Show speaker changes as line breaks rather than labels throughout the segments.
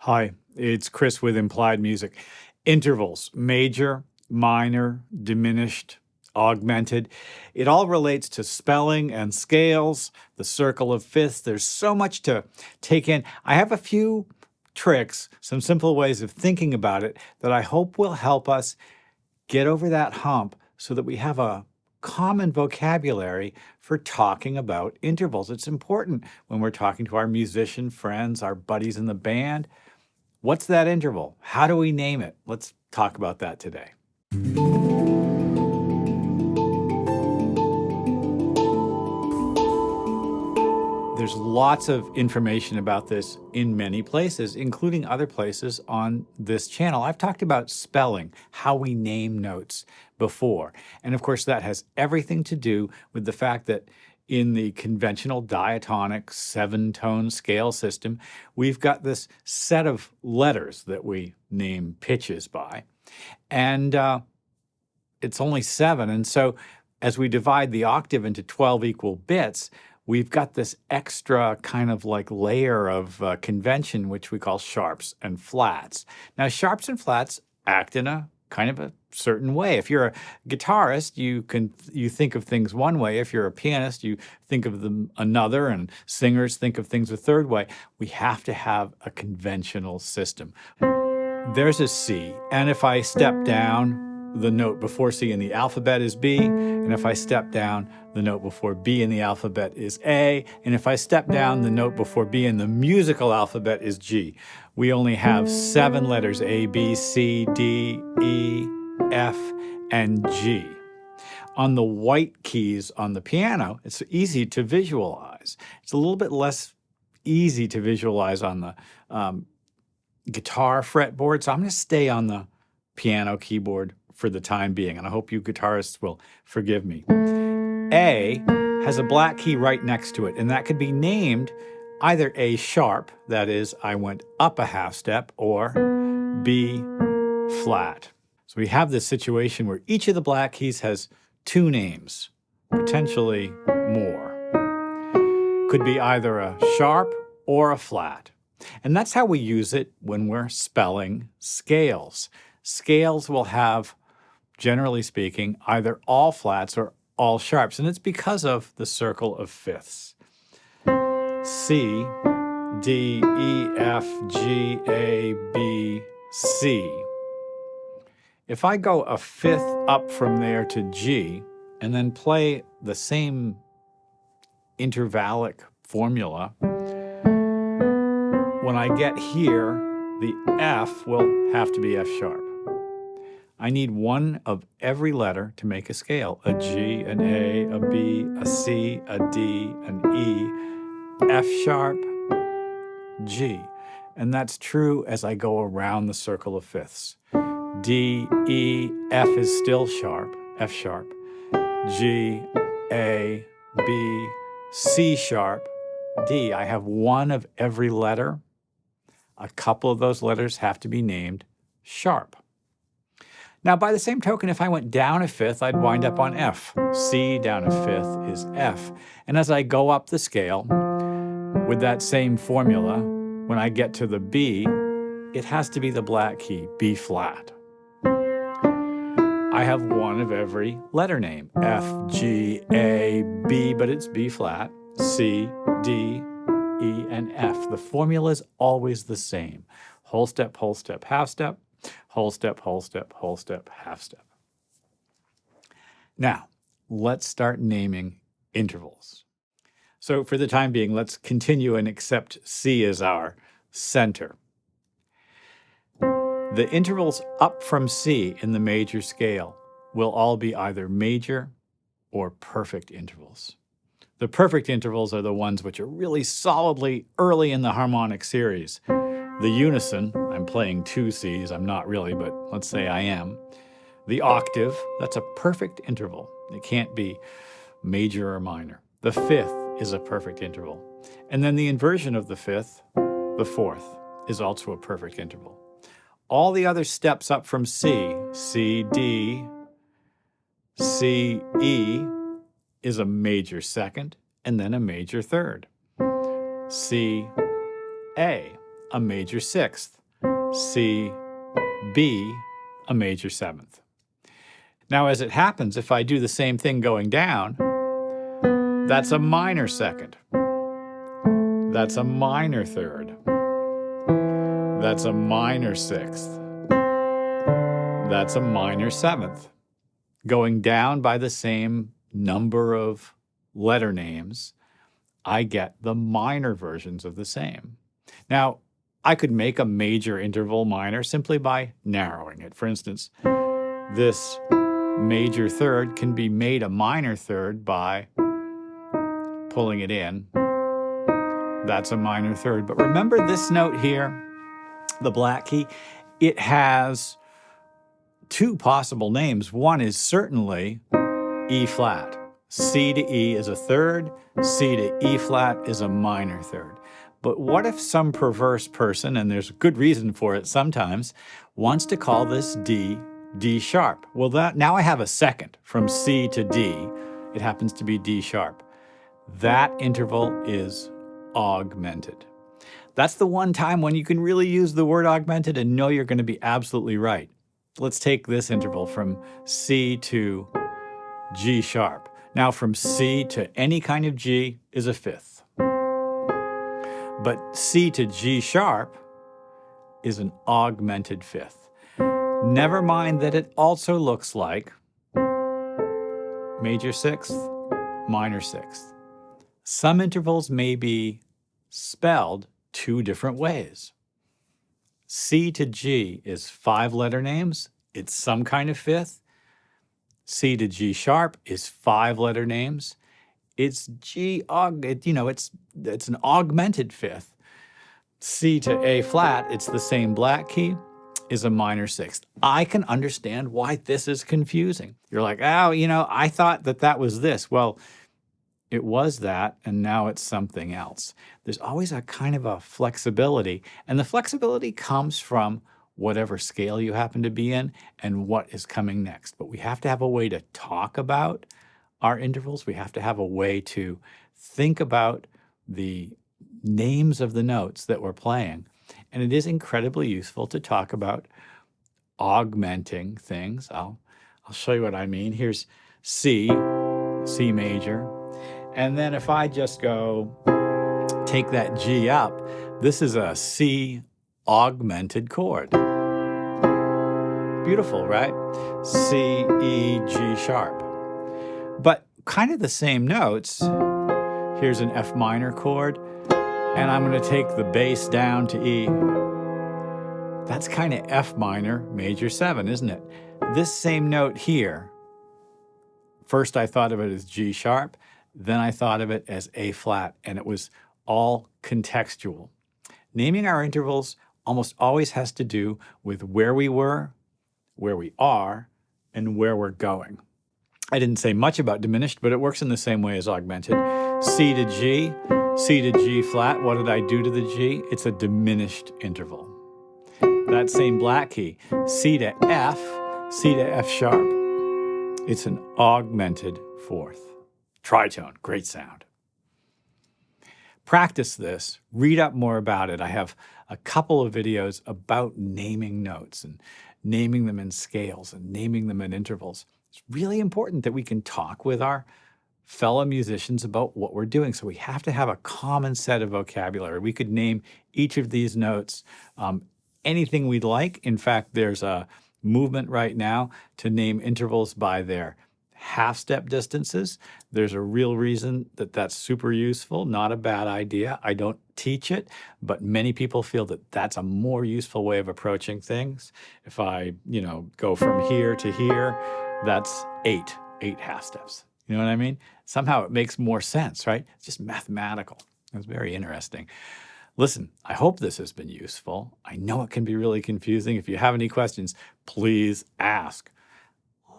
Hi, it's Chris with Implied Music. Intervals, major, minor, diminished, augmented. It all relates to spelling and scales, the circle of fifths. There's so much to take in. I have a few tricks, some simple ways of thinking about it that I hope will help us get over that hump so that we have a common vocabulary for talking about intervals. It's important when we're talking to our musician friends, our buddies in the band. What's that interval? How do we name it? Let's talk about that today. There's lots of information about this in many places, including other places on this channel. I've talked about spelling, how we name notes before. And of course, that has everything to do with the fact that in the conventional diatonic 7-tone scale system, we've got this set of letters that we name pitches by. And it's only 7. And so as we divide the octave into 12 equal bits, we've got this extra kind of like layer of convention, which we call sharps and flats. Now, sharps and flats act in a kind of a certain way. If you're a guitarist, you think of things one way. If you're a pianist, you think of them another, and singers think of things a third way. We have to have a conventional system. There's a C, and if I step down, the note before C in the alphabet is B, and if I step down, the note before B in the alphabet is A, and if I step down, the note before B in the musical alphabet is G. We only have 7 letters, A, B, C, D, E, F, and G. On the white keys on the piano, it's easy to visualize. It's a little bit less easy to visualize on the guitar fretboard, so I'm going to stay on the piano keyboard for the time being, and I hope you guitarists will forgive me. A has a black key right next to it, and that could be named either A sharp, that is, I went up a half step, or B flat. So we have this situation where each of the black keys has 2 names, potentially more. Could be either a sharp or a flat. And that's how we use it when we're spelling scales. Scales will have, generally speaking, either all flats or all sharps, and it's because of the circle of fifths. C, D, E, F, G, A, B, C. If I go a fifth up from there to G, and then play the same intervallic formula, when I get here, the F will have to be F sharp. I need one of every letter to make a scale: a G, an A, a B, a C, a D, an E, F sharp, G. And that's true as I go around the circle of fifths. D, E, F is still sharp, F sharp. G, A, B, C sharp, D. I have one of every letter. A couple of those letters have to be named sharp. Now, by the same token, if I went down a fifth, I'd wind up on F. C down a fifth is F. And as I go up the scale with that same formula, when I get to the B, it has to be the black key, B flat. I have one of every letter name, F, G, A, B, but it's B flat, C, D, E, and F. The formula is always the same. Whole step, half step, whole step, whole step, whole step, half step. Now, let's start naming intervals. So for the time being, let's continue and accept C as our center. The intervals up from C in the major scale will all be either major or perfect intervals. The perfect intervals are the ones which are really solidly early in the harmonic series. The unison, I'm playing 2 Cs, I'm not really, but let's say I am. The octave, that's a perfect interval. It can't be major or minor. The fifth is a perfect interval. And then the inversion of the fifth, the fourth, is also a perfect interval. All the other steps up from C, C, D, C, E, is a major second and then a major third. C, A a major sixth. C, B, a major seventh. Now, as it happens, if I do the same thing going down, that's a minor second. That's a minor third. That's a minor sixth. That's a minor seventh. Going down by the same number of letter names, I get the minor versions of the same. Now, I could make a major interval minor simply by narrowing it. For instance, this major third can be made a minor third by pulling it in. That's a minor third. But remember this note here, the black key, it has two possible names. One is certainly E flat. C to E is a third, C to E flat is a minor third. But what if some perverse person, and there's a good reason for it sometimes, wants to call this D, D sharp? Well, now I have a second from C to D. It happens to be D sharp. That interval is augmented. That's the one time when you can really use the word augmented and know you're going to be absolutely right. Let's take this interval from C to G sharp. Now, from C to any kind of G is a fifth. But C to G sharp is an augmented fifth. Never mind that it also looks like major sixth, minor sixth. Some intervals may be spelled two different ways. C to G is 5 letter names. It's some kind of fifth. C to G sharp is 5 letter names. It's it's an augmented fifth. C to A flat, it's the same black key, is a minor sixth. I can understand why this is confusing. You're like, oh, I thought that was this. Well, it was that, and now it's something else. There's always a kind of a flexibility, and the flexibility comes from whatever scale you happen to be in and what is coming next. But we have to have a way to talk about our intervals. We have to have a way to think about the names of the notes that we're playing. And it is incredibly useful to talk about augmenting things. I'll show you what I mean. Here's C, C major. And then if I just go take that G up, this is a C augmented chord. Beautiful, right? C, E, G sharp. But kind of the same notes. Here's an F minor chord, and I'm going to take the bass down to E. That's kind of F minor, major 7, isn't it? This same note here, first I thought of it as G sharp, then I thought of it as A flat, and it was all contextual. Naming our intervals almost always has to do with where we were, where we are, and where we're going. I didn't say much about diminished, but it works in the same way as augmented. C to G, C to G flat. What did I do to the G? It's a diminished interval. That same black key, C to F sharp. It's an augmented fourth. Tritone, great sound. Practice this, read up more about it. I have a couple of videos about naming notes and naming them in scales and naming them in intervals. It's really important that we can talk with our fellow musicians about what we're doing. So we have to have a common set of vocabulary. We could name each of these notes anything we'd like. In fact, there's a movement right now to name intervals by their half-step distances. There's a real reason that that's super useful, not a bad idea. I don't teach it, but many people feel that that's a more useful way of approaching things. If I, go from here to here, that's eight half steps. You know what I mean? Somehow it makes more sense, right? It's just mathematical. It's very interesting. Listen, I hope this has been useful. I know it can be really confusing. If you have any questions, please ask.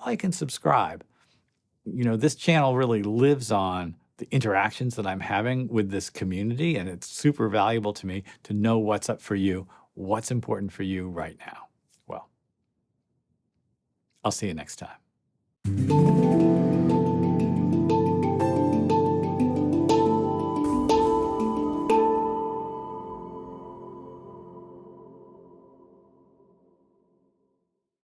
Like and subscribe. This channel really lives on the interactions that I'm having with this community, and it's super valuable to me to know what's up for you, what's important for you right now. Well, I'll see you next time.